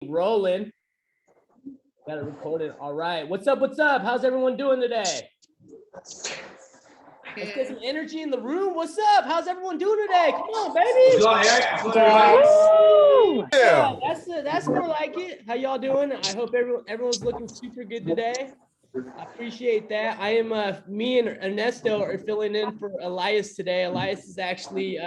rolling. Got it recorded. All right. What's up? What's up? How's everyone doing today? Let's get some energy in the room. What's up? How's everyone doing today? Come on, baby. Yeah, that's more like it. How y'all doing? I hope everyone's looking super good today. I appreciate that. I am me and Ernesto are filling in for Elias today. Elias is actually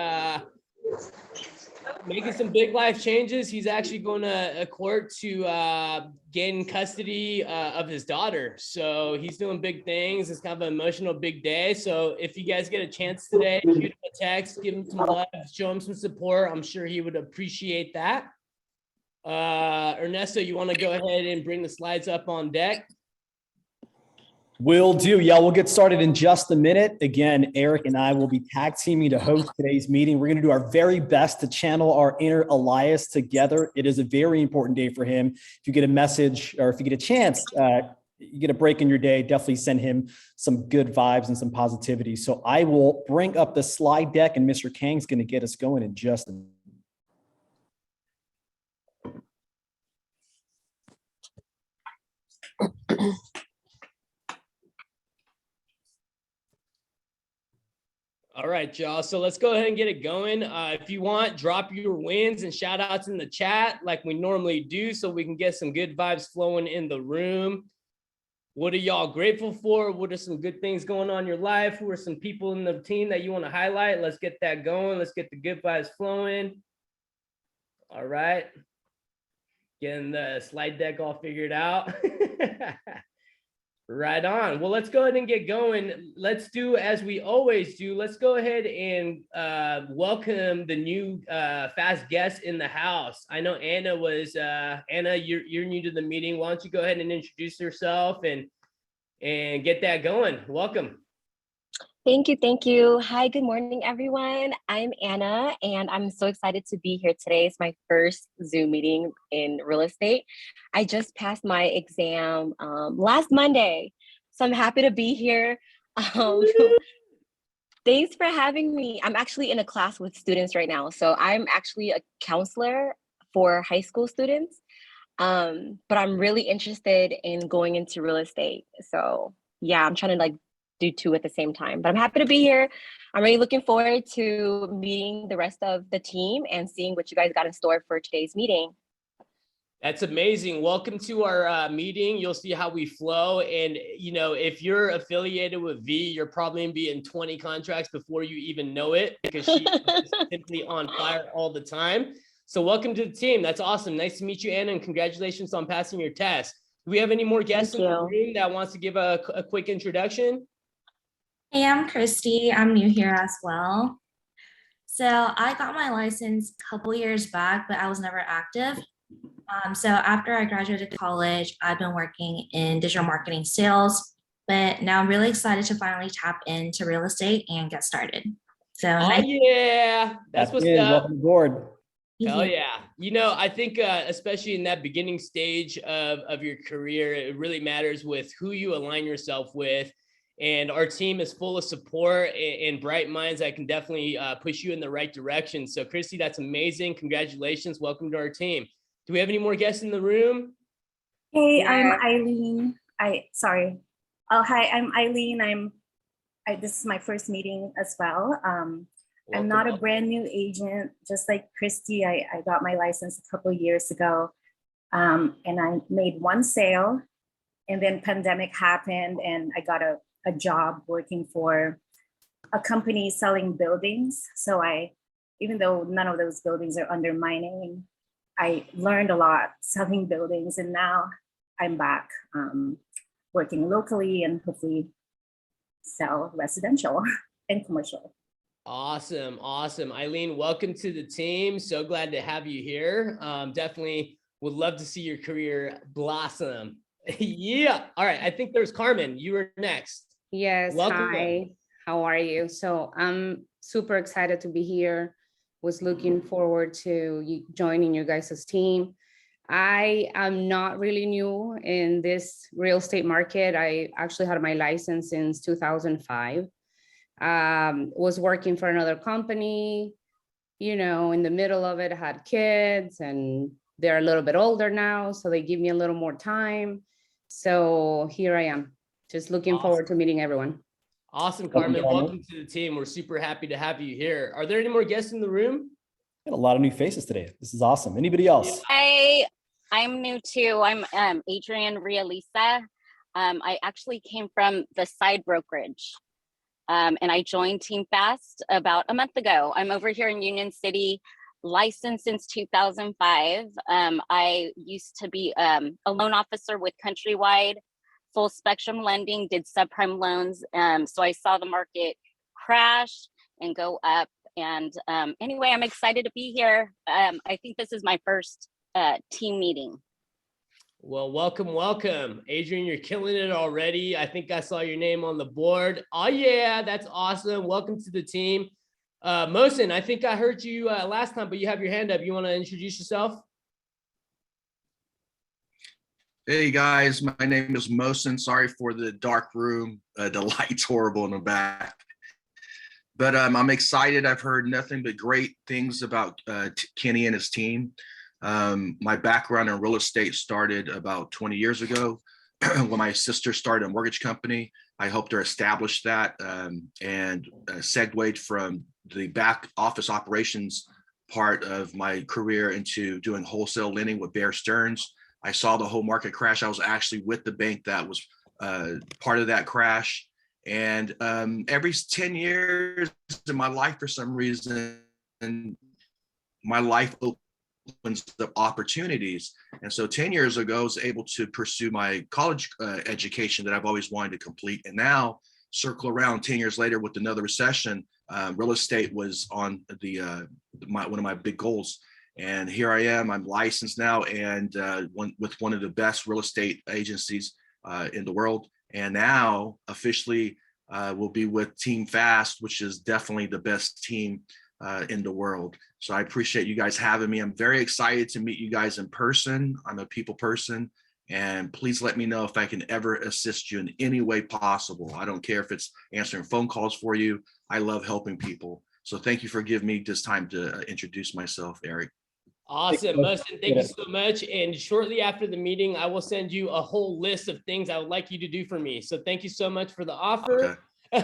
making some big life changes. He's actually going to a court to gain custody of his daughter. So he's doing big things. It's kind of an emotional big day. So if you guys get a chance today, shoot him a text, give him some love, show him some support. I'm sure he would appreciate that. Ernesto, you want to go ahead and bring the slides up on deck? Will do. Yeah, we'll get started in just a minute. Again, Eric and I will be tag teaming to host today's meeting. We're going to do our very best to channel our inner Elias together. It is a very important day for him. If you get a message or if you get a chance, you get a break in your day, definitely send him some good vibes and some positivity. So I will bring up the slide deck and Mr. Kang's going to get us going in just a minute. All right, y'all. So let's go ahead and get it going. If you want, drop your wins and shout outs in the chat like we normally do so we can get some good vibes flowing in the room. What are y'all grateful for? What are some good things going on in your life? Who are some people in the team that you want to highlight? Let's get that going. Let's get the good vibes flowing. All right. Getting the slide deck all figured out. Right on. Well, let's go ahead and get going. Let's do as we always do. Let's go ahead and welcome the new fast guest in the house. I know Anna was Anna. You're new to the meeting. Why don't you go ahead and introduce yourself and get that going? Welcome. Thank you. Thank you. Hi, good morning, everyone. I'm Anna, and I'm so excited to be here today. It's my first Zoom meeting in real estate. I just passed my exam last Monday, so I'm happy to be here. Thanks for having me. I'm actually in a class with students right now. So I'm actually a counselor for high school students, but I'm really interested in going into real estate. So yeah, I'm trying to do two at the same time, but I'm happy to be here. I'm really looking forward to meeting the rest of the team and seeing what you guys got in store for today's meeting. That's amazing. Welcome to our meeting. You'll see how we flow. And, you know, if you're affiliated with V, you're probably going to be in 20 contracts before you even know it because she's simply on fire all the time. So welcome to the team. That's awesome. Nice to meet you, Anna, and congratulations on passing your test. Do we have any more guests in the room that wants to give a quick introduction? Hey, I'm Christy. I'm new here as well. So I got my license a couple years back, but I was never active. So after I graduated college, I've been working in digital marketing sales, but now I'm really excited to finally tap into real estate and get started. So yeah, that's what's up. Welcome aboard. Hell yeah. You know, I think especially in that beginning stage of your career, it really matters with who you align yourself with. And our team is full of support and bright minds that can definitely push you in the right direction. So Christy, that's amazing. Congratulations. Welcome to our team. Do we have any more guests in the room? Hey, I'm Eileen. Sorry. Oh, hi, I'm Eileen. This is my first meeting as well. I'm not a brand new agent, just like Christy. I got my license a couple of years ago, and I made one sale, and then pandemic happened, and I got a job working for a company selling buildings. So even though none of those buildings are under my name, I learned a lot selling buildings, and now I'm back working locally and hopefully sell residential and commercial. Awesome. Awesome. Eileen, welcome to the team. So glad to have you here. Definitely would love to see your career blossom. Yeah. All right. I think there's Carmen. You were next. Yes. Welcome. Hi. How are you? So I'm super excited to be here. Was looking forward to joining you guys' team. I am not really new in this real estate market. I actually had my license since 2005. Was working for another company, you know, in the middle of it, I had kids and They're a little bit older now, so they give me a little more time. So here I am, just looking forward to meeting everyone. Awesome, Carmen. Welcome to the team. We're super happy to have you here. Are there any more guests in the room? Got a lot of new faces today. This is awesome. Anybody else? Hey, I'm new too. I'm Adrienne Realisa. I actually came from the side brokerage, and I joined Team Fast about a month ago. I'm over here in Union City, licensed since 2005. I used to be a loan officer with Countrywide, full spectrum lending, did subprime loans. So I saw the market crash and go up. And anyway, I'm excited to be here. I think this is my first team meeting. Well, welcome, welcome. Adrian, you're killing it already. I think I saw your name on the board. Oh yeah, that's awesome. Welcome to the team. Mohsen, I think I heard you last time, but you have your hand up. You want to introduce yourself? Hey guys, my name is Mohsen. Sorry for the dark room. The light's horrible in the back. But I'm excited. I've heard nothing but great things about Kenny and his team. My background in real estate started about 20 years ago when my sister started a mortgage company. I helped her establish that and segued from the back office operations part of my career into doing wholesale lending with Bear Stearns. I saw the whole market crash. I was actually with the bank that was part of that crash. And every 10 years in my life, for some reason, my life opens up opportunities. And so 10 years ago, I was able to pursue my college education that I've always wanted to complete. And now circle around 10 years later with another recession, real estate was on the one of my big goals. And here I am, I'm licensed now and with one of the best real estate agencies in the world. And now officially we'll be with Team Fast, which is definitely the best team in the world. So I appreciate you guys having me. I'm very excited to meet you guys in person. I'm a people person, and please let me know if I can ever assist you in any way possible. I don't care if it's answering phone calls for you. I love helping people. So thank you for giving me this time to introduce myself, Eric. Awesome, Mohsen, thank you so much. And shortly after the meeting, I will send you a whole list of things I would like you to do for me. So thank you so much for the offer. Okay. And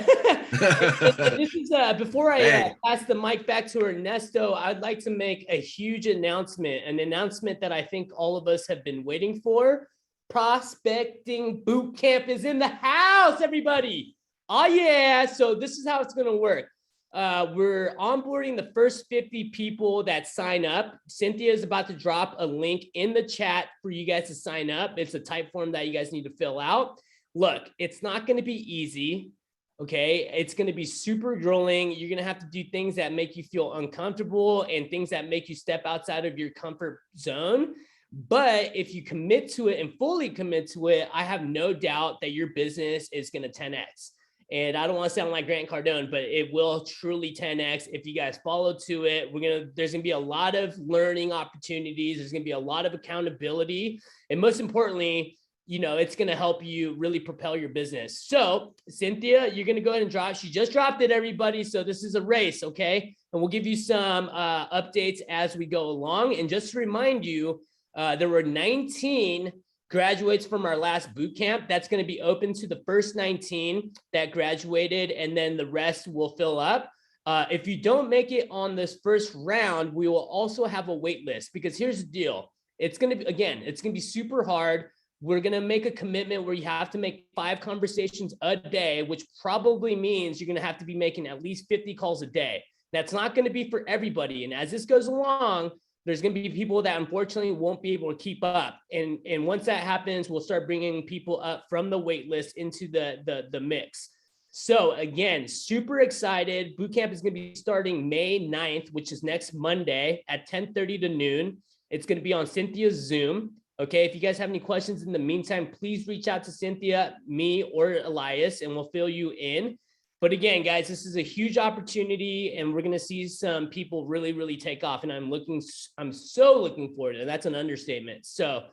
this is before I pass the mic back to Ernesto, I'd like to make a huge announcement, an announcement that I think all of us have been waiting for. Prospecting Boot Camp is in the house, everybody. Oh yeah, so this is how it's going to work. We're onboarding the first 50 people that sign up. Cynthia is about to drop a link in the chat for you guys to sign up. It's a type form that you guys need to fill out. Look, it's not going to be easy. Okay, it's going to be super grueling. You're going to have to do things that make you feel uncomfortable and things that make you step outside of your comfort zone. But if you commit to it and fully commit to it, I have no doubt that your business is going to 10x. And I don't want to sound like Grant Cardone, but it will truly 10x if you guys follow to it. There's going to be a lot of learning opportunities. There's going to be a lot of accountability. And most importantly, you know, it's going to help you really propel your business. So Cynthia, you're going to go ahead and drop. She just dropped it, everybody. So this is a race. Okay. And we'll give you some updates as we go along. And just to remind you, there were 19 graduates from our last boot camp. That's going to be open to the first 19 that graduated, and then the rest will fill up. If you don't make it on this first round, we will also have a wait list, because here's the deal. It's going to be, again, it's going to be super hard. We're going to make a commitment where you have to make 5 conversations a day, which probably means you're going to have to be making at least 50 calls a day. That's not going to be for everybody. And as this goes along, there's going to be people that unfortunately won't be able to keep up. And once that happens, we'll start bringing people up from the wait list into the mix. So again, super excited. Bootcamp is going to be starting May 9th, which is next Monday at 10:30 to noon. It's going to be on Cynthia's Zoom. Okay, if you guys have any questions in the meantime, please reach out to Cynthia, me, or Elias, and we'll fill you in. But again, guys, this is a huge opportunity, and we're going to see some people really, really take off. And I'm so looking forward to it. That's an understatement. So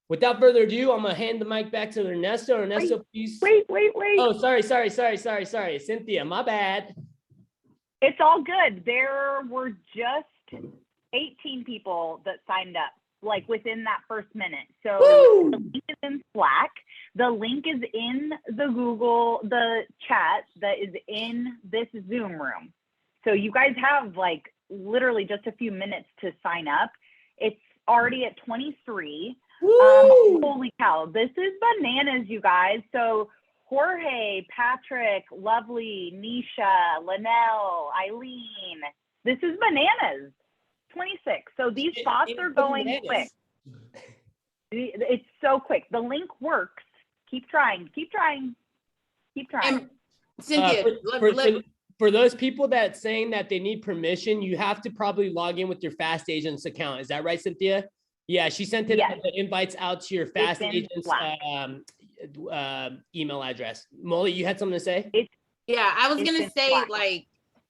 without further ado, I'm going to hand the mic back to Ernesto. Ernesto, please. Wait. Oh, sorry. Cynthia, my bad. It's all good. There were just 18 people that signed up. like within that first minute. So Woo! the link is in Slack. The link is in the chat that is in this Zoom room. So you guys have like literally just a few minutes to sign up. It's already at 23. Holy cow, this is bananas, you guys. So Jorge, Patrick, Lovely, Nisha, Linnell, Eileen, this is bananas. 26. So these spots are going quick. It's so quick. The link works. Keep trying. Keep trying. Keep trying. And Cynthia, for those people that saying that they need permission, you have to probably log in with your Fast Agents account. Is that right, Cynthia? Yeah, she sent the invites out to your Fast Agents email address. Molly, you had something to say? Yeah, I was gonna say like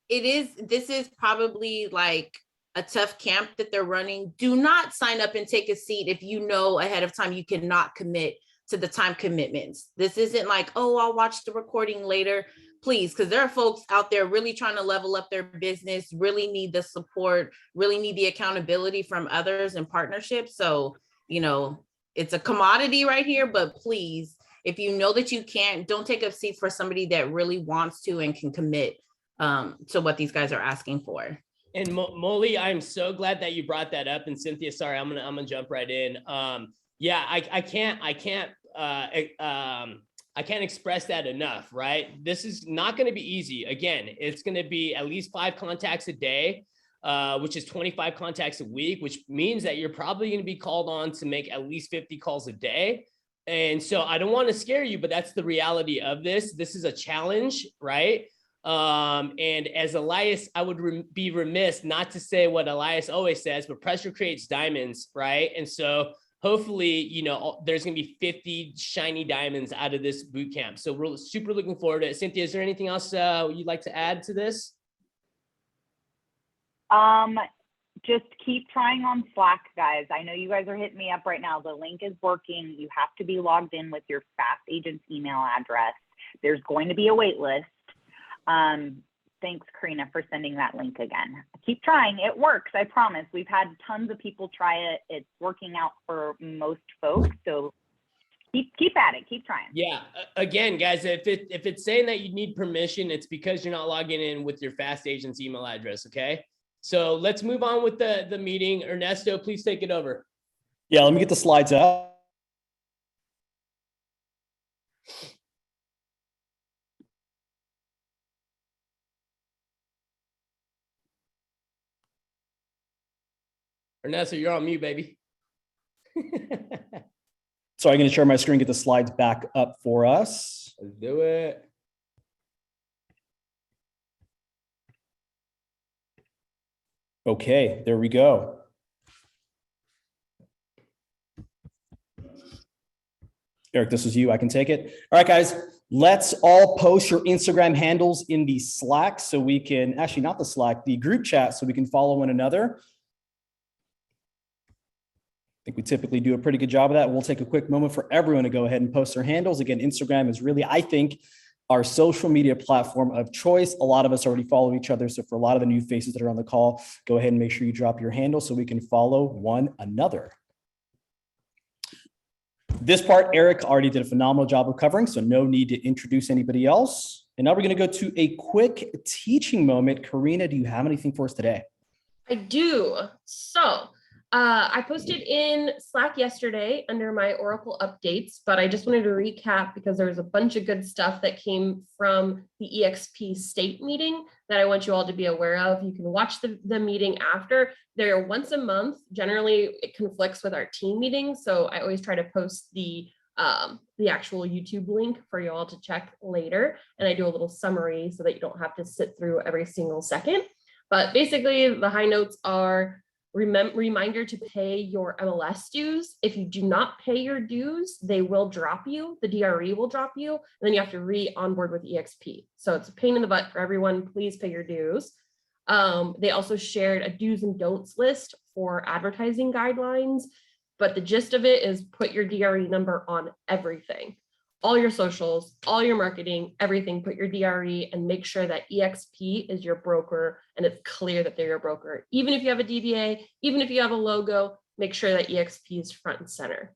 this is probably like a tough camp that they're running. Do not sign up and take a seat if you know ahead of time you cannot commit to the time commitments. This isn't like, oh, I'll watch the recording later. Please, because there are folks out there really trying to level up their business, really need the support, really need the accountability from others and partnerships. So, you know, it's a commodity right here, but please, if you know that you can't, don't take up seats for somebody that really wants to and can commit to what these guys are asking for. And Molly, I'm so glad that you brought that up. And Cynthia, sorry, I'm gonna jump right in. Yeah, I can't express that enough, right? This is not going to be easy. Again, it's going to be at least 5 contacts a day, which is 25 contacts a week, which means that you're probably going to be called on to make at least 50 calls a day. And so I don't want to scare you, but that's the reality of this. This is a challenge, right? And as Elias, I would be remiss not to say what Elias always says, but pressure creates diamonds, right? And so hopefully, you know, there's going to be 50 shiny diamonds out of this boot camp. So we're super looking forward to it. Cynthia, is there anything else you'd like to add to this? Just keep trying on Slack, guys. I know you guys are hitting me up right now. The link is working. You have to be logged in with your Fast Agents email address. There's going to be a wait list. Thanks, Karina, for sending that link again. Keep trying. It works. I promise. We've had tons of people try it. It's working out for most folks. So keep at it. Keep trying. Yeah. Again, guys, if it's saying that you need permission, it's because you're not logging in with your Fast Agents email address. Okay. So let's move on with the meeting. Ernesto, please take it over. Yeah, let me get the slides up. Ernesto, you're on mute, baby. So I'm going to share my screen, get the slides back up for us. Let's do it. Okay, there we go. Eric, this is you. I can take it. All right, guys, let's all post your Instagram handles in the Slack so we can, actually not the Slack, the group chat, so we can follow one another. I think we typically do a pretty good job of that. We'll take a quick moment for everyone to go ahead and post their handles. Again, Instagram is really, I think, our social media platform of choice. A lot of us already follow each other. So for a lot of the new faces that are on the call, go ahead and make sure you drop your handle so we can follow one another. This part, Eric already did a phenomenal job of covering, so no need to introduce anybody else. And now we're going to go to a quick teaching moment. Karina, do you have anything for us today? I do. So I posted in Slack yesterday under my Oracle updates, but I just wanted to recap because there was a bunch of good stuff that came from the eXp state meeting that I want you all to be aware of. You can watch the meeting after. They're once a month. Generally, it conflicts with our team meeting. So I always try to post the actual YouTube link for you all to check later. And I do a little summary so that you don't have to sit through every single second. But basically, the high notes are reminder to pay your MLS dues. If you do not pay your dues, they will drop you. The DRE will drop you, and then you have to re-onboard with eXp. So it's a pain in the butt for everyone. Please pay your dues. They also shared a do's and don'ts list for advertising guidelines, but the gist of it is put your DRE number on everything. All your socials, all your marketing, everything, put your DRE and make sure that eXp is your broker and it's clear that they're your broker. Even if you have a DBA, even if you have a logo, make sure that eXp is front and center.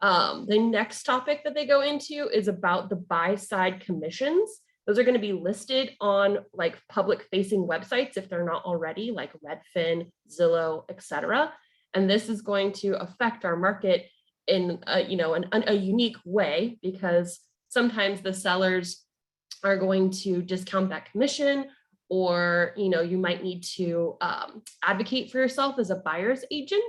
The next topic that they go into is about the buy side commissions. Those are going to be listed on like public facing websites if they're not already, like Redfin, Zillow, etc. And this is going to affect our market in a unique way, because sometimes the sellers are going to discount that commission, or you might need to advocate for yourself as a buyer's agent.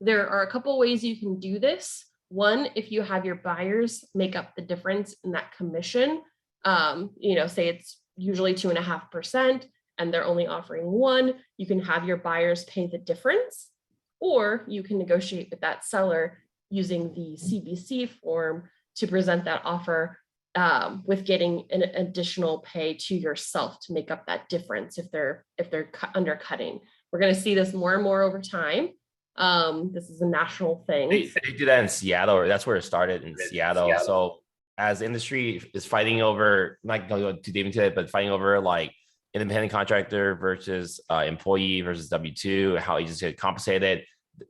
There are a couple ways you can do this. One, if you have your buyers make up the difference in that commission, say it's usually 2.5% and they're only offering 1, you can have your buyers pay the difference, or you can negotiate with that seller using the CBC form to present that offer with getting an additional pay to yourself to make up that difference if they're undercutting. We're going to see this more and more over time. This is a national thing. They do that in Seattle, or that's where it started in Seattle. So as industry is fighting over, not going to go too deep into it, but fighting over like independent contractor versus employee versus W-2, how agents get compensated.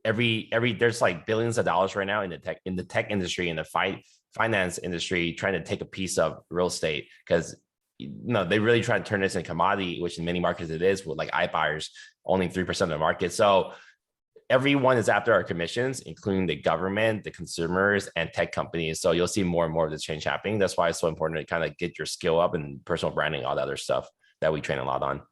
There's like billions of dollars right now in the tech industry, in the finance industry, trying to take a piece of real estate, because they really try to turn this into a commodity, which in many markets it is, with like iBuyers owning 3% of the market. So everyone is after our commissions, including the government, the consumers, and tech companies. So you'll see more and more of this change happening. That's why it's so important to kind of get your skill up and personal branding, all the other stuff that we train a lot on.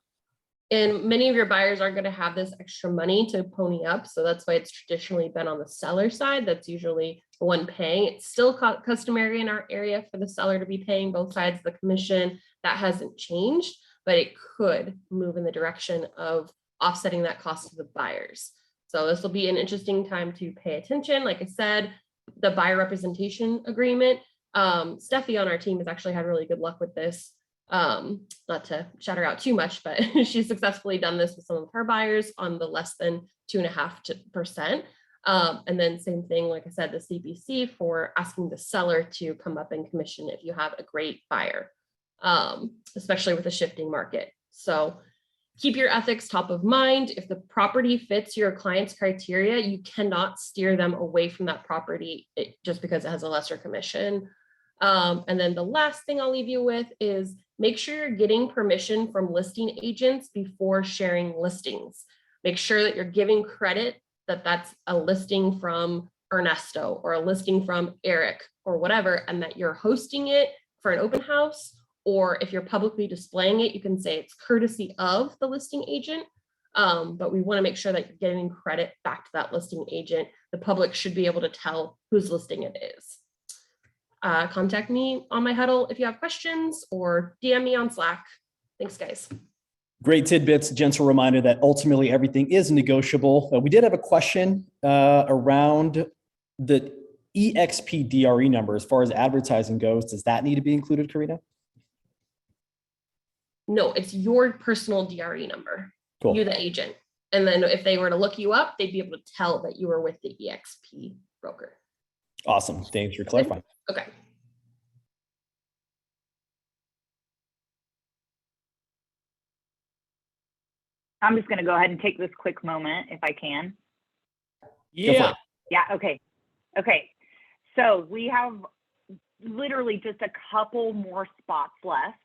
And many of your buyers are going to have this extra money to pony up. So that's why it's traditionally been on the seller side. That's usually the one paying. It's still customary in our area for the seller to be paying both sides of the commission. That hasn't changed, but it could move in the direction of offsetting that cost to the buyers. So this will be an interesting time to pay attention. Like I said, the buyer representation agreement, Steffi on our team has actually had really good luck with this. Not to shout her out too much, but she's successfully done this with some of her buyers on the less than 2.5%. And then same thing, like I said, the CBC for asking the seller to come up and commission if you have a great buyer, especially with a shifting market. So keep your ethics top of mind. If the property fits your client's criteria, you cannot steer them away from that property just because it has a lesser commission. And then the last thing I'll leave you with is make sure you're getting permission from listing agents before sharing listings. Make sure that you're giving credit that that's a listing from Ernesto or a listing from Eric or whatever, and that you're hosting it for an open house. Or if you're publicly displaying it, you can say it's courtesy of the listing agent. But we want to make sure that you're getting credit back to that listing agent. The public should be able to tell whose listing it is. Contact me on my huddle if you have questions, or DM me on Slack. Thanks, guys. Great tidbits. Gentle reminder that ultimately everything is negotiable. We did have a question around the eXp DRE number as far as advertising goes. Does that need to be included, Karina? No, it's your personal DRE number. Cool. You're the agent. And then if they were to look you up, they'd be able to tell that you were with the eXp broker. Awesome. Thanks for clarifying. Okay. I'm just going to go ahead and take this quick moment if I can. Yeah. Yeah. Okay. Okay. So we have literally just a couple more spots left.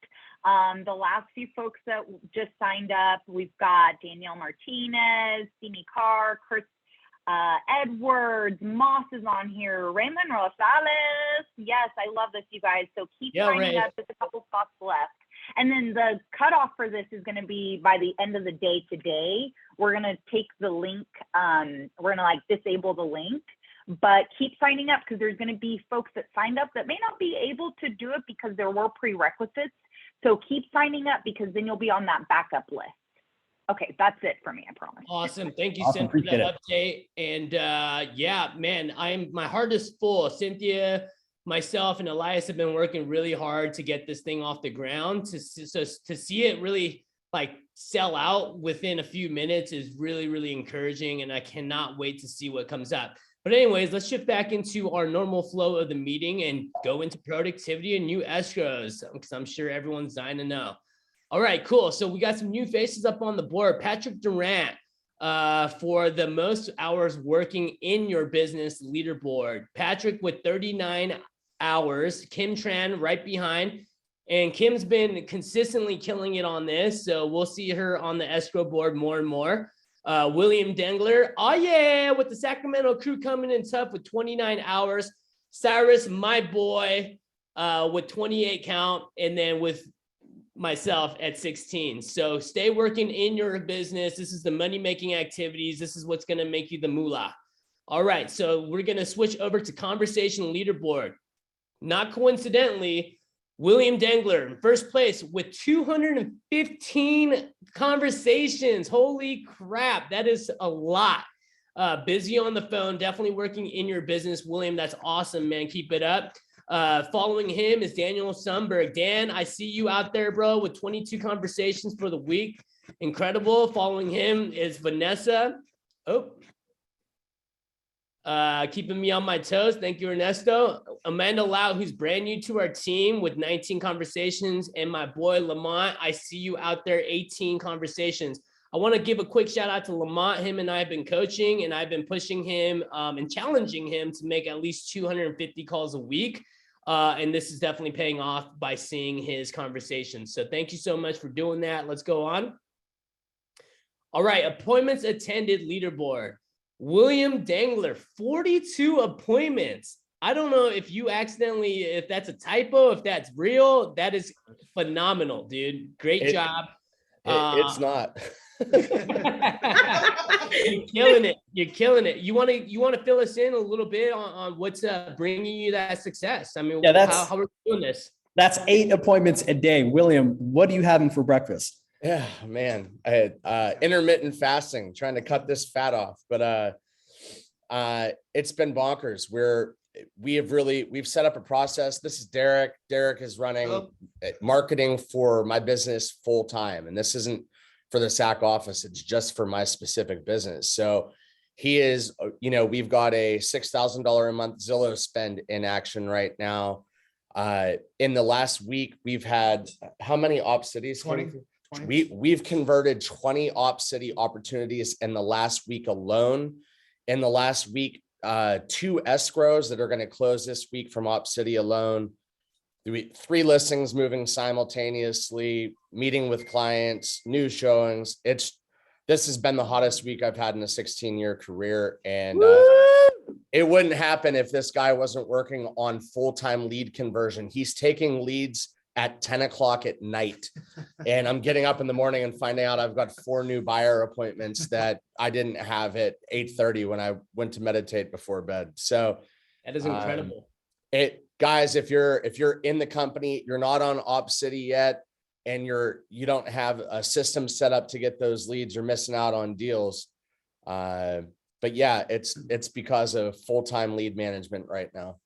The last few folks that just signed up, we've got Danielle Martinez, Simi Carr, Chris Edwards, Moss is on here, Raymond Rosales. Yes, I love this, you guys. So keep signing up. Just a couple spots left. And then the cutoff for this is going to be by the end of the day today. We're going to take the link. We're going to disable the link, but keep signing up because there's going to be folks that signed up that may not be able to do it because there were prerequisites. So keep signing up because then you'll be on that backup list. Okay, that's it for me, I promise. Awesome. Thank you, Awesome. Cynthia, for that update. And yeah, man, my heart is full. Cynthia, myself, and Elias have been working really hard to get this thing off the ground. To see it really sell out within a few minutes is really, really encouraging. And I cannot wait to see what comes up. But anyways, let's shift back into our normal flow of the meeting and go into productivity and new escrows, because I'm sure everyone's dying to know. All right, cool. So we got some new faces up on the board. Patrick Durant, for the most hours working in your business leaderboard. Patrick with 39 hours, Kim Tran right behind. And Kim's been consistently killing it on this. So we'll see her on the escrow board more and more. William Dengler, oh yeah, with the Sacramento crew coming in tough with 29 hours. Cyrus, my boy, with 28 count. And then with myself at 16. So stay working in your business. This is the money-making activities. This is what's going to make you the moolah. All right, so we're going to switch over to conversation leaderboard. Not coincidentally, William Dengler in first place with 215 conversations. Holy crap, that is a lot. Busy on the phone, definitely working in your business. William, that's awesome, man. Keep it up. Following him is Daniel Sundberg. Dan, I see you out there, bro, with 22 conversations for the week. Incredible. Following him is Vanessa. Keeping me on my toes. Thank you, Ernesto. Amanda Lau, who's brand new to our team with 19 conversations. And my boy, Lamont, I see you out there, 18 conversations. I want to give a quick shout out to Lamont. Him and I have been coaching, and I've been pushing him and challenging him to make at least 250 calls a week. And this is definitely paying off by seeing his conversations. So thank you so much for doing that. Let's go on. All right, appointments attended leaderboard. William Dengler, 42 appointments. I don't know if you accidentally, if that's a typo, if that's real. That is phenomenal, dude. Great job. It's not. You're killing it. You're killing it. You want to fill us in a little bit on what's bringing you that success? I mean, yeah, how are we doing this? That's 8 appointments a day. William, what are you having for breakfast? Yeah, man, I had intermittent fasting, trying to cut this fat off, but it's been bonkers. We've set up a process. This is Derek. Derek is running marketing for my business full time, and this isn't for the SAC office. It's just for my specific business. So he is, we've got a $6,000 a month Zillow spend in action right now. In the last week, we've had how many op cities? 20. We've converted 20 op city opportunities in the last week alone. In the last week, 2 escrows that are going to close this week from op city alone. 3 listings moving simultaneously, meeting with clients, new showings. This has been the hottest week I've had in a 16-year career. And it wouldn't happen if this guy wasn't working on full-time lead conversion. He's taking leads at 10 o'clock at night. And I'm getting up in the morning and finding out I've got 4 new buyer appointments that I didn't have at 8:30 when I went to meditate before bed. So that is incredible. Guys, if you're in the company, you're not on op city yet, and you don't have a system set up to get those leads, you're missing out on deals. But yeah, it's because of full-time lead management right now.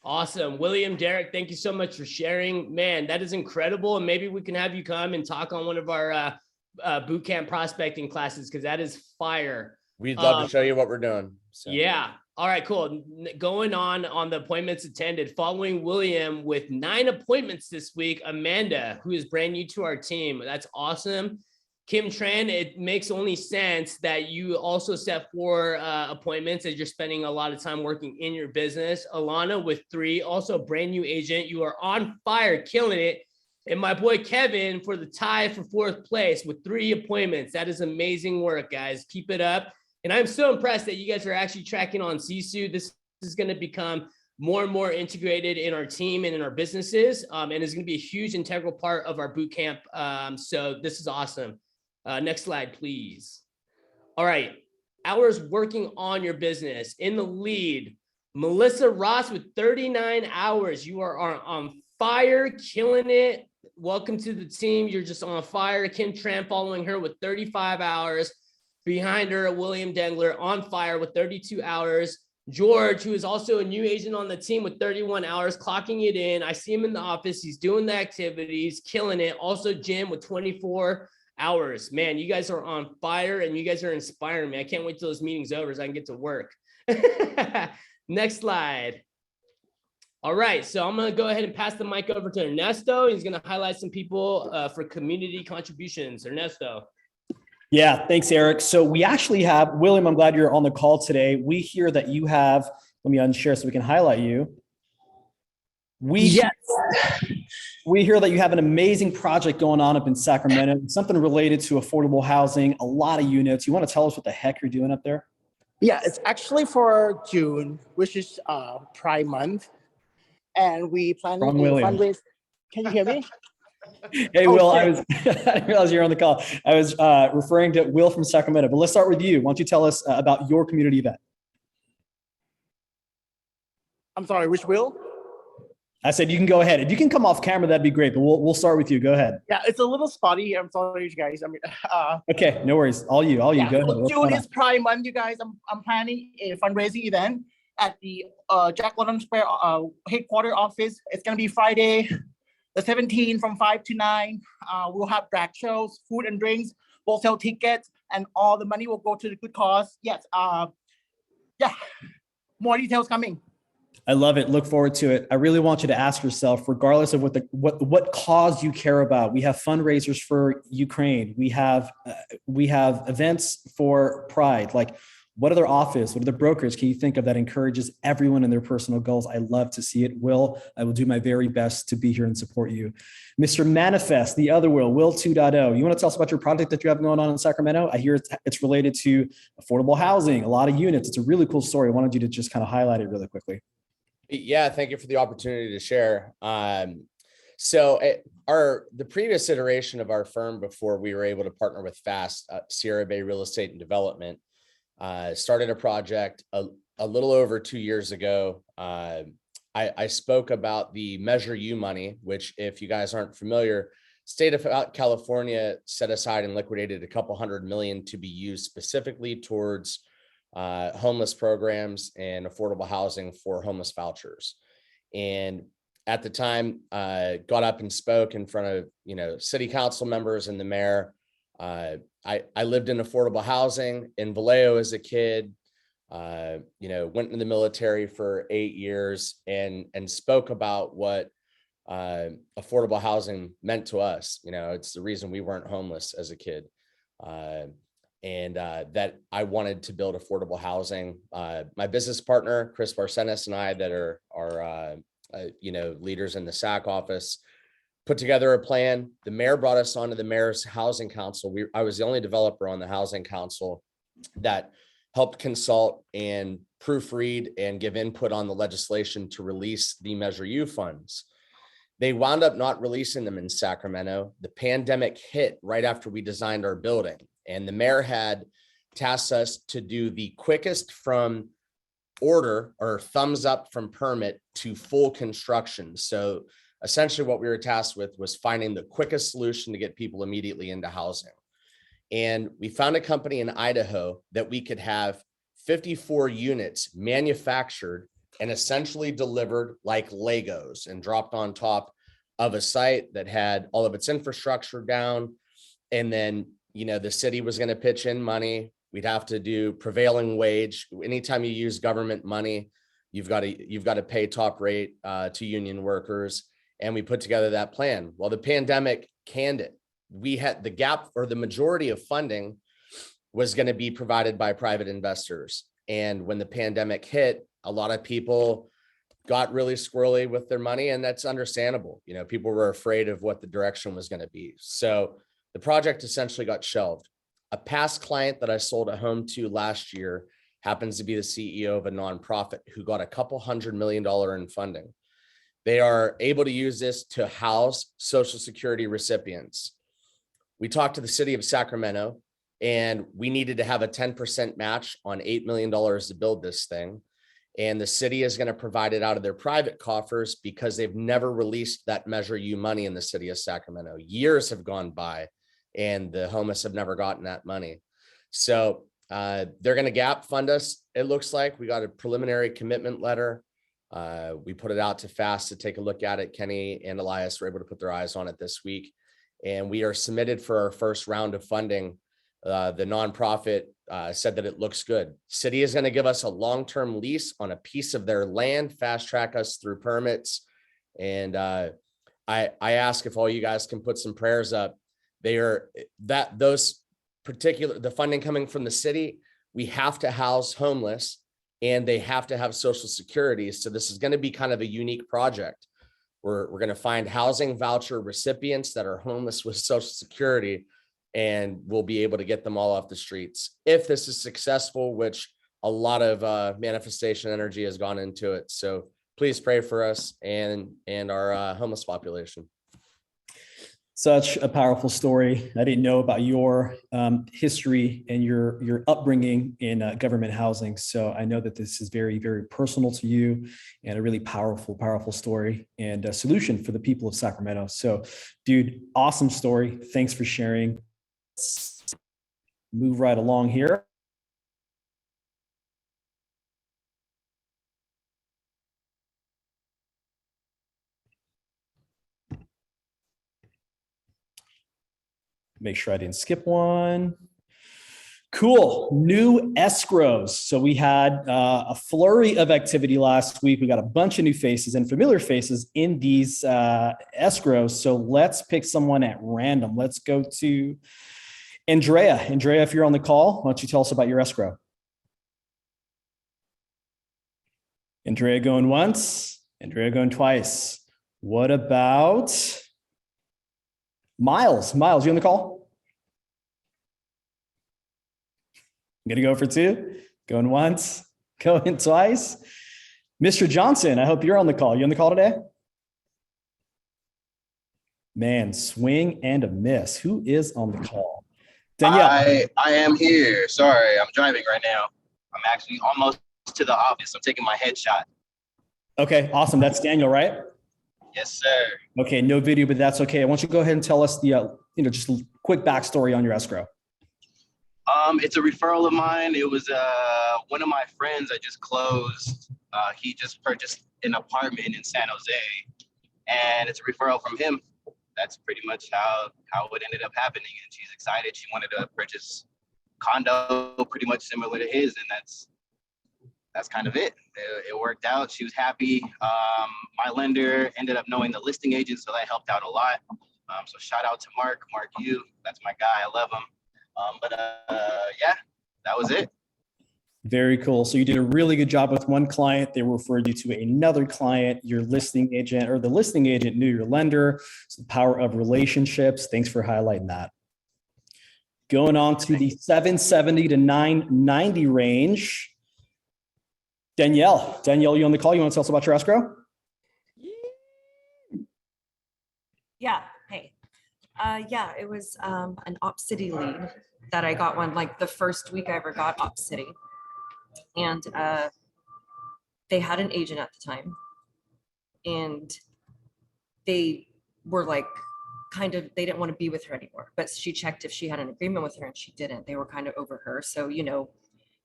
Awesome. William, Derek, thank you so much for sharing. Man, that is incredible. And maybe we can have you come and talk on one of our boot camp prospecting classes, because that is fire. We'd love to show you what we're doing. So. Yeah. All right, cool. Going on the appointments attended, following William with 9 appointments this week, Amanda, who is brand new to our team. That's awesome. Kim Tran, it makes only sense that you also set 4 appointments as you're spending a lot of time working in your business. Alana with 3, also brand new agent. You are on fire, killing it. And my boy Kevin for the tie for 4th place with 3 appointments. That is amazing work, guys. Keep it up. And I'm so impressed that you guys are actually tracking on Sisu. This is going to become more and more integrated in our team and in our businesses. And it's going to be a huge integral part of our boot camp. So this is awesome. Next slide, please. All right. Hours working on your business. In the lead, Melissa Ross with 39 hours. You are on fire, killing it. Welcome to the team. You're just on fire. Kim Tran following her with 35 hours. Behind her, William Dengler on fire with 32 hours. George, who is also a new agent on the team with 31 hours, clocking it in. I see him in the office. He's doing the activities, killing it. Also, Jim with 24 hours. Man, you guys are on fire and you guys are inspiring me. I can't wait till this meeting's over so I can get to work. Next slide. All right, so I'm going to go ahead and pass the mic over to Ernesto. He's going to highlight some people for community contributions. Ernesto. Yeah, thanks, Eric. So we actually have, William, I'm glad you're on the call today. We hear that you have, let me unshare so we can highlight you. Yes. We hear that you have an amazing project going on up in Sacramento, something related to affordable housing, a lot of units. You want to tell us what the heck you're doing up there? Yeah, it's actually for June, which is Pride Month. And we plan to fundraise. Can you hear me? Hey, Will, I didn't realize you were on the call. I was referring to Will from Sacramento, but let's start with you. Why don't you tell us about your community event? I'm sorry, which Will? I said you can go ahead. If you can come off camera, that'd be great, but we'll start with you. Go ahead. Yeah, it's a little spotty. I'm sorry, you guys. I mean, okay, no worries. All you. Go ahead. June is Pride Month, you guys. I'm planning a fundraising event at the Jack London Square headquarter office. It's gonna be Friday, the 17th from 5 to 9. We'll have drag shows, food and drinks. We'll sell tickets, and all the money will go to the good cause. Yes. Yeah. More details coming. I love it. Look forward to it. I really want you to ask yourself, regardless of what cause you care about. We have fundraisers for Ukraine. We have events for Pride. Like, what other office, what other brokers can you think of that encourages everyone in their personal goals? I love to see it. Will, I will do my very best to be here and support you. Mr. Manifest, the other Will 2.0. You want to tell us about your project that you have going on in Sacramento? I hear it's related to affordable housing, a lot of units. It's a really cool story. I wanted you to just kind of highlight it really quickly. Yeah, thank you for the opportunity to share. The previous iteration of our firm before we were able to partner with FAST, Sierra Bay Real Estate and Development, started a project a little over 2 years ago. I spoke about the Measure U money, which, if you guys aren't familiar, state of California set aside and liquidated a couple $100 million to be used specifically towards homeless programs and affordable housing for homeless vouchers. And at the time, got up and spoke in front of city council members and the mayor. I lived in affordable housing in Vallejo as a kid. Went in the military for 8 years and spoke about what affordable housing meant to us. It's the reason we weren't homeless as a kid. That I wanted to build affordable housing. My business partner, Chris Barcenas, and I, that are leaders in the SAC office, put together a plan. The mayor brought us onto the mayor's housing council. I was the only developer on the housing council that helped consult and proofread and give input on the legislation to release the Measure U funds. They wound up not releasing them in Sacramento. The pandemic hit right after we designed our building, and the mayor had tasked us to do the quickest from order or thumbs up from permit to full construction. So essentially what we were tasked with was finding the quickest solution to get people immediately into housing. And we found a company in Idaho that we could have 54 units manufactured and essentially delivered like Legos and dropped on top of a site that had all of its infrastructure down. And then, the city was going to pitch in money. We'd have to do prevailing wage. Anytime you use government money, you've got to pay top rate to union workers. And we put together that plan. Well, the pandemic canned it. We had the gap, or the majority of funding was going to be provided by private investors. And when the pandemic hit, a lot of people got really squirrely with their money, and that's understandable. People were afraid of what the direction was going to be. So the project essentially got shelved. A past client that I sold a home to last year happens to be the CEO of a nonprofit who got a couple $100 million in funding. They are able to use this to house Social Security recipients. We talked to the city of Sacramento, and we needed to have a 10% match on $8 million to build this thing. And the city is going to provide it out of their private coffers because they've never released that Measure U money in the city of Sacramento. Years have gone by and the homeless have never gotten that money. So they're going to gap fund us. It looks like we got a preliminary commitment letter. We put it out to FAST to take a look at it. Kenny and Elias were able to put their eyes on it this week. And we are submitted for our first round of funding. The nonprofit said that it looks good. City is going to give us a long-term lease on a piece of their land, fast track us through permits. And I ask if all you guys can put some prayers up. Those the funding coming from the city, we have to house homeless and they have to have social security. So this is going to be kind of a unique project. We're going to find housing voucher recipients that are homeless with social security, and we'll be able to get them all off the streets. If this is successful, which a lot of manifestation energy has gone into it. So please pray for us and our homeless population. Such a powerful story. I didn't know about your history and your upbringing in government housing. So I know that this is very, very personal to you and a really powerful story and a solution for the people of Sacramento. So, dude, awesome story. Thanks for sharing. Let's move right along here. Make sure I didn't skip one. Cool. New escrows. So we had a flurry of activity last week. We got a bunch of new faces and familiar faces in these escrows. So let's pick someone at random. Let's go to Andrea. Andrea, if you're on the call, why don't you tell us about your escrow? Andrea going once. Andrea going twice. What about Miles? Miles, you on the call? I'm gonna go for two. Going once, going twice. Mr. Johnson, I hope you're on the call. You on the call today? Man, swing and a miss. Who is on the call? Danielle. I am here. Sorry, I'm driving right now. I'm actually almost to the office. I'm taking my headshot. Okay, awesome. That's Daniel, right? Yes, sir. Okay, no video, but that's okay. I want you to go ahead and tell us the, just a quick backstory on your escrow. It's a referral of mine. It was one of my friends I just closed. He just purchased an apartment in San Jose, and it's a referral from him. That's pretty much how it ended up happening. And she's excited. She wanted to purchase condo pretty much similar to his, and that's kind of it. It worked out. She was happy. My lender ended up knowing the listing agent, so that helped out a lot. So shout out to Mark. Mark, that's my guy. I love him. Yeah, that was it. Very cool. So you did a really good job with one client. They referred you to another client. Your listing agent or the listing agent knew your lender. So the power of relationships. Thanks for highlighting that. Going on to the 770 to 990 range. Danielle, you on the call? You want to tell us about your escrow? Yeah. Hey. Yeah, it was an Op City lead that I got one like the first week I ever got Op City. And they had an agent at the time. And they were like, they didn't want to be with her anymore. But she checked if she had an agreement with her and she didn't. They were kind of over her. So,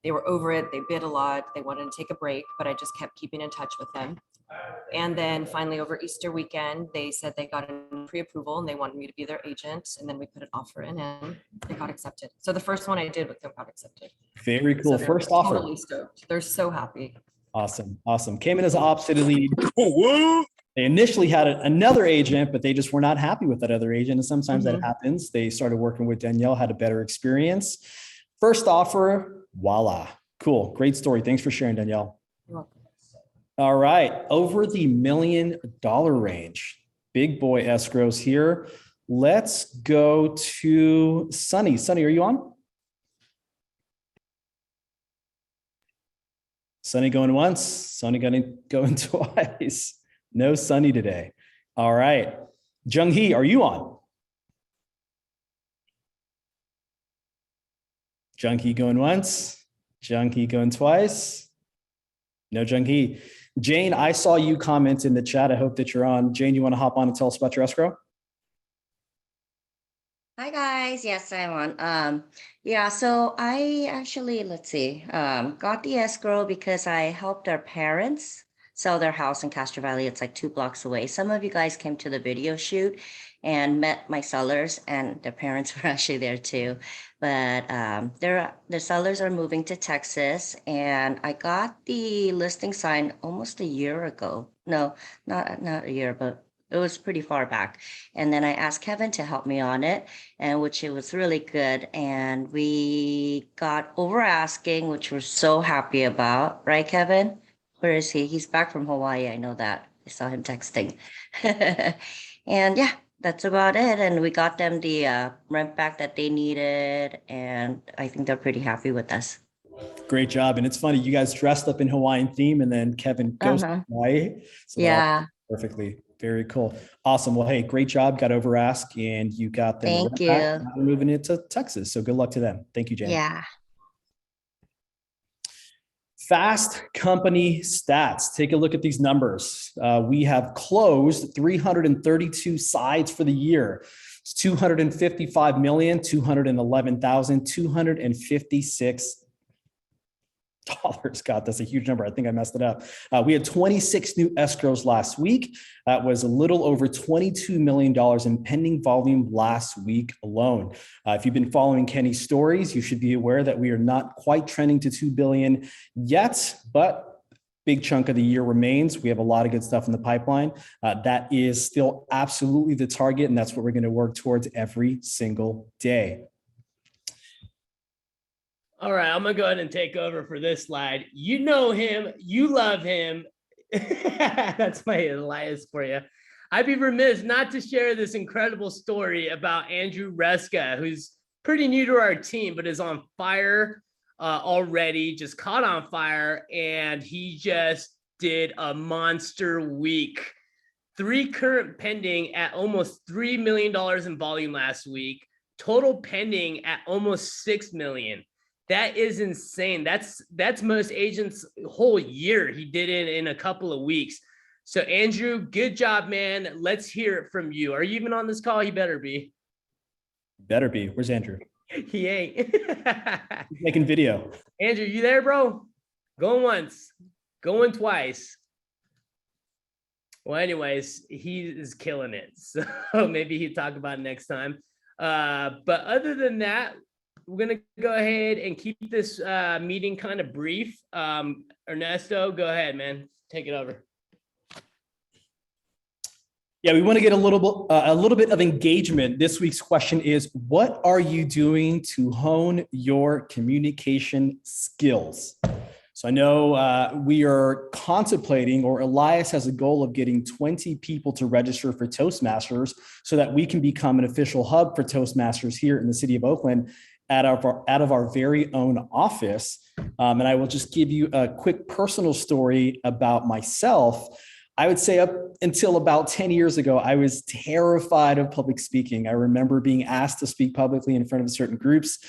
they were over it. They bid a lot. They wanted to take a break, but I just kept keeping in touch with them. And then finally over Easter weekend, they said they got a pre-approval and they wanted me to be their agent. And then we put an offer in and it got accepted. So the first one I did with them got accepted. Very cool. So First offer. Totally stoked. They're so happy. Awesome. Came in as an Op City lead. They initially had another agent, but they just were not happy with that other agent. And sometimes that happens. They started working with Danielle, had a better experience. First offer, voila. Cool. Great story. Thanks for sharing, Danielle. You're welcome. All right. Over the $1 million range. Big boy escrows here. Let's go to Sunny. Sunny, are you on? Sunny going once. Sunny going twice. No Sunny today. All right. Jung Hee, are you on? Jung Hee going once. Jung Hee going twice. No Jung Hee. Jane, I saw you comment in the chat. I hope that you're on. Jane, you want to hop on and tell us about your escrow? Hi guys, yes, I'm on. Yeah, so I actually, got the escrow because I helped our parents sell their house in Castro Valley. It's like 2 blocks away. Some of you guys came to the video shoot and met my sellers, and their parents were actually there too. But the sellers are moving to Texas, and I got the listing signed almost a year ago. No, not a year, but It was pretty far back. And then I asked Kevin to help me on it, and which it was really good. And we got over asking, which we're so happy about. Right, Kevin? Where is he? He's back from Hawaii. I know that. I saw him texting. And yeah, that's about it. And we got them the rent back that they needed. And I think they're pretty happy with us. Great job. And it's funny, you guys dressed up in Hawaiian theme and then Kevin goes to Hawaii. So Yeah. perfectly. Very cool. Awesome. Well, hey, great job. Got over ask and you got them. Thank you. Now we're moving into Texas. So good luck to them. Thank you, Jane. Yeah. Fast Company stats. Take a look at these numbers. We have closed 332 sides for the year. It's 255,211,256 dollars. God, that's a huge number. I think I messed it up. We had 26 new escrows last week. That was a little over $22 million in pending volume last week alone. If you've been following Kenny's stories, you should be aware that we are not quite trending to 2 billion yet, but big chunk of the year remains. We have a lot of good stuff in the pipeline. That is still absolutely the target, and that's what we're going to work towards every single day. All right, I'm gonna go ahead and take over for this slide. You know him, you love him. That's my Elias for you. I'd be remiss not to share this incredible story about Andrew Reska, who's pretty new to our team, but is on fire already, just caught on fire, and he just did a monster week. 3 current pending at almost $3 million in volume last week, total pending at almost $6 million. That is insane. That's most agents' whole year. He did it in a couple of weeks. So Andrew, good job, man. Let's hear it from you. Are you even on this call? He better be. Better be. Where's Andrew? He ain't. He's making video. Andrew, you there, bro? Going once, going twice. Well, anyways, he is killing it. So maybe he'll talk about it next time. But other than that, we're going to go ahead and keep this meeting kind of brief. Ernesto, go ahead, man. Take it over. Yeah, we want to get a little bit of engagement. This week's question is, what are you doing to hone your communication skills? So I know we are contemplating, or Elias has a goal of getting 20 people to register for Toastmasters so that we can become an official hub for Toastmasters here in the city of Oakland out of our very own office. And I will just give you a quick personal story about myself. I would say up until about 10 years ago, I was terrified of public speaking. I remember being asked to speak publicly in front of certain groups,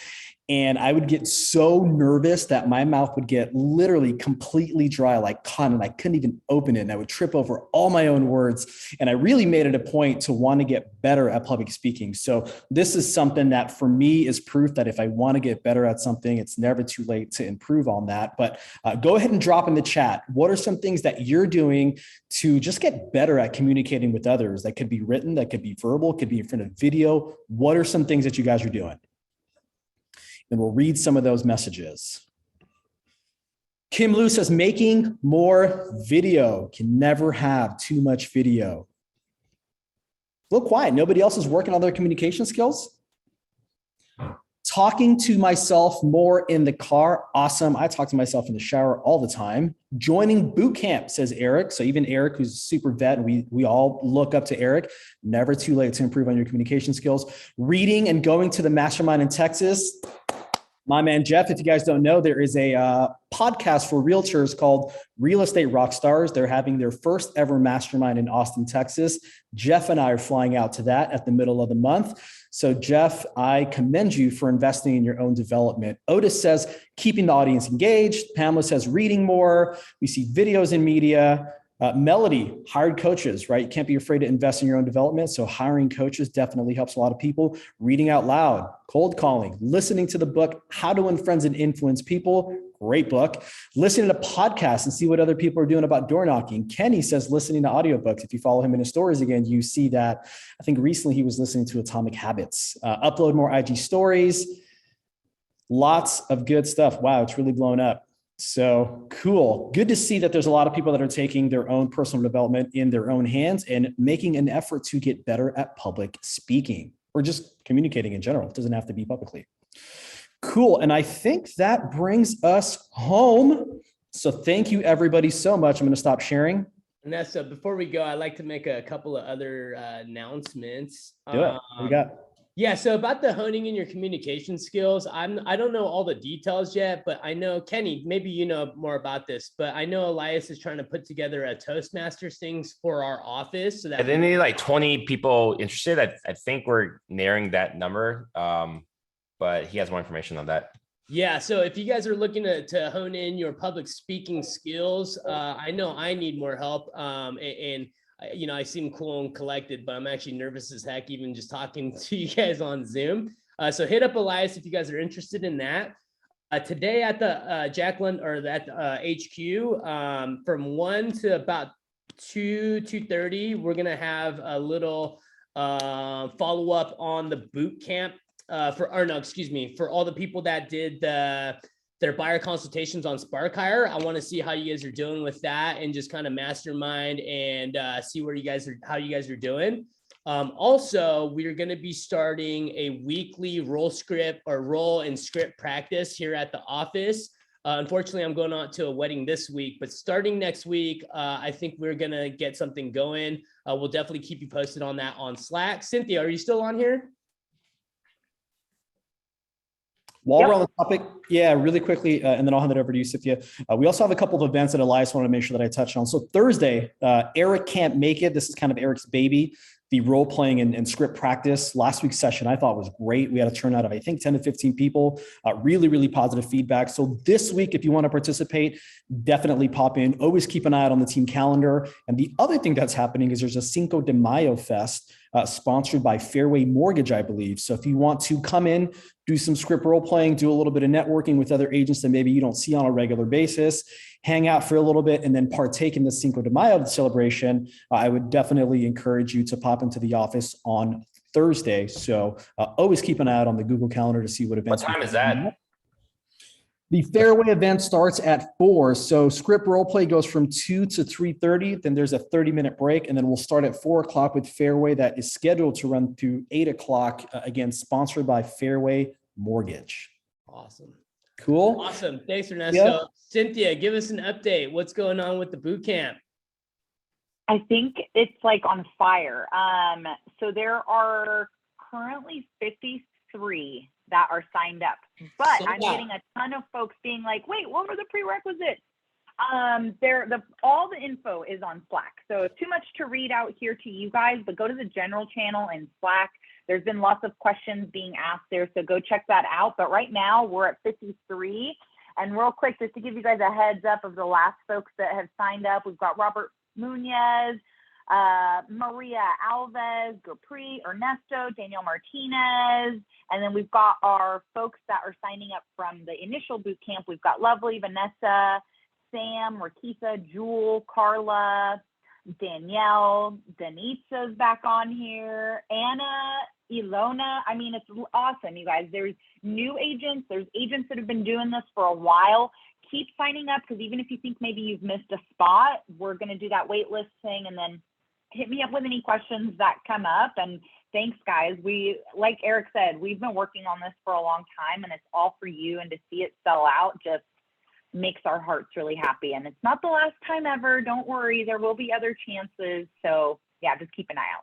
and I would get so nervous that my mouth would get literally completely dry like cotton, and I couldn't even open it, and I would trip over all my own words. And I really made it a point to want to get better at public speaking. So this is something that for me is proof that if I want to get better at something, it's never too late to improve on that. But go ahead and drop in the chat. What are some things that you're doing to just get better at communicating with others? That could be written, that could be verbal, could be in front of video. What are some things that you guys are doing? And we'll read some of those messages. Kim Lou says, making more video. Can never have too much video. A little quiet. Nobody else is working on their communication skills? Talking to myself more in the car. Awesome. I talk to myself in the shower all the time. Joining boot camp, says Eric. So even Eric, who's a super vet, and we all look up to Eric. Never too late to improve on your communication skills. Reading and going to the mastermind in Texas. My man, Jeff, if you guys don't know, there is a podcast for realtors called Real Estate Rockstars. They're having their first ever mastermind in Austin, Texas. Jeff and I are flying out to that at the middle of the month. So Jeff, I commend you for investing in your own development. Otis says, keeping the audience engaged. Pamela says, reading more. We see videos in media. Melody, hired coaches, right? You can't be afraid to invest in your own development. So hiring coaches definitely helps a lot of people. Reading out loud, cold calling, listening to the book, How to Win Friends and Influence People. Great book. Listening to podcasts and see what other people are doing about door knocking. Kenny says listening to audiobooks. If you follow him in his stories again, you see that. I think recently he was listening to Atomic Habits. Upload more IG stories. Lots of good stuff. Wow, it's really blown up. So cool. Good to see that there's a lot of people that are taking their own personal development in their own hands and making an effort to get better at public speaking or just communicating in general. It doesn't have to be publicly. Cool. And I think that brings us home. So thank you everybody so much. I'm going to stop sharing. Nessa, before we go, I'd like to make a couple of other announcements. Do it. What we got? Yeah, so about the honing in your communication skills, I don't know all the details yet, but I know Kenny, maybe you know more about this, but I know Elias is trying to put together a Toastmasters things for our office. So that they need like 20 people interested. I think we're nearing that number, but he has more information on that. Yeah, so if you guys are looking to hone in your public speaking skills, I know I need more help, and you know, I seem cool and collected, but I'm actually nervous as heck, even just talking to you guys on Zoom. So hit up Elias if you guys are interested in that. Today at the Jacqueline or at HQ, from 1 to about 2:30, we're gonna have a little follow up on the boot camp for all the people that did their buyer consultations on Spark Hire. I want to see how you guys are doing with that and just kind of mastermind and see how you guys are doing. Also, we're going to be starting a weekly role and script practice here at the office. Unfortunately, I'm going on to a wedding this week, but starting next week, I think we're going to get something going. We'll definitely keep you posted on that on Slack. Cynthia, are you still on here? While we're on the topic, yeah, really quickly, and then I'll hand it over to you, Cynthia. We also have a couple of events that Elias wanted to make sure that I touched on. So Thursday, Eric can't make it. This is kind of Eric's baby, the role playing and script practice. Last week's session I thought was great. We had a turnout of, I think, 10 to 15 people, really, really positive feedback. So this week, if you want to participate, definitely pop in. Always keep an eye out on the team calendar. And the other thing that's happening is there's a Cinco de Mayo Fest sponsored by Fairway Mortgage, I believe. So if you want to come in, do some script role playing, do a little bit of networking with other agents that maybe you don't see on a regular basis, hang out for a little bit, and then partake in the Cinco de Mayo celebration, I would definitely encourage you to pop into the office on Thursday. So always keep an eye out on the Google Calendar to see what events. What time is that? The Fairway event starts at 4. So script role play goes from 2 to 3:30. Then there's a 30-minute break. And then we'll start at 4 o'clock with Fairway that is scheduled to run through 8 o'clock. Again, sponsored by Fairway Mortgage. Awesome. Cool. Awesome. Thanks, Ernesto. Yeah. Cynthia, give us an update. What's going on with the boot camp? I think it's like on fire. So there are currently 53 that are signed up, but I'm getting a ton of folks being like, wait, what were the prerequisites? All the info is on Slack. So it's too much to read out here to you guys, but go to the general channel in Slack. There's been lots of questions being asked there, so go check that out. But right now we're at 53. And real quick, just to give you guys a heads up of the last folks that have signed up, we've got Robert Munoz, Maria Alves, Gopri, Ernesto, Daniel Martinez, and then we've got our folks that are signing up from the initial boot camp. We've got Lovely, Vanessa, Sam, Rakisa, Jewel, Carla, Danielle, Denitsa's back on here, Anna, Ilona. I mean, it's awesome, you guys. There's new agents. There's agents that have been doing this for a while. Keep signing up, because even if you think maybe you've missed a spot, we're going to do that wait list thing, and then hit me up with any questions that come up. And thanks, guys. We, like Eric said, we've been working on this for a long time, and it's all for you. And to see it sell out just makes our hearts really happy. And it's not the last time ever. Don't worry. There will be other chances. So yeah, just keep an eye out.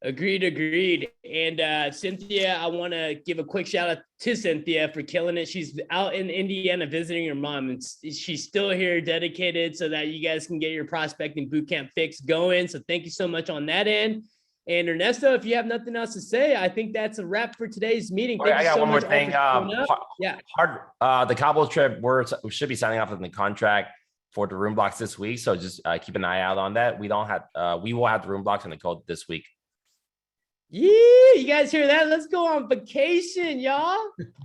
Agreed. And Cynthia, I want to give a quick shout out to Cynthia for killing it. She's out in Indiana visiting her mom, and she's still here, dedicated, so that you guys can get your prospecting bootcamp fix going. So thank you so much on that end. And Ernesto, if you have nothing else to say, I think that's a wrap for today's meeting. I got one more thing. Yeah. The Cabo trip, we should be signing off on the contract for the room blocks this week. So just keep an eye out on that. We will have the room blocks in the code this week. Yeah, you guys hear that? Let's go on vacation, y'all.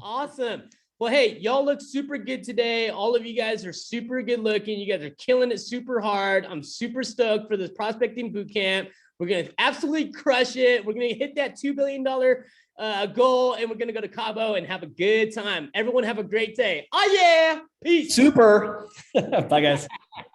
Awesome. Well, hey, y'all look super good today. All of you guys are super good looking. You guys are killing it super hard. I'm super stoked for this prospecting boot camp. We're going to absolutely crush it. We're going to hit that $2 billion goal, and we're going to go to Cabo and have a good time. Everyone have a great day. Oh, yeah. Peace. Super. Bye, guys.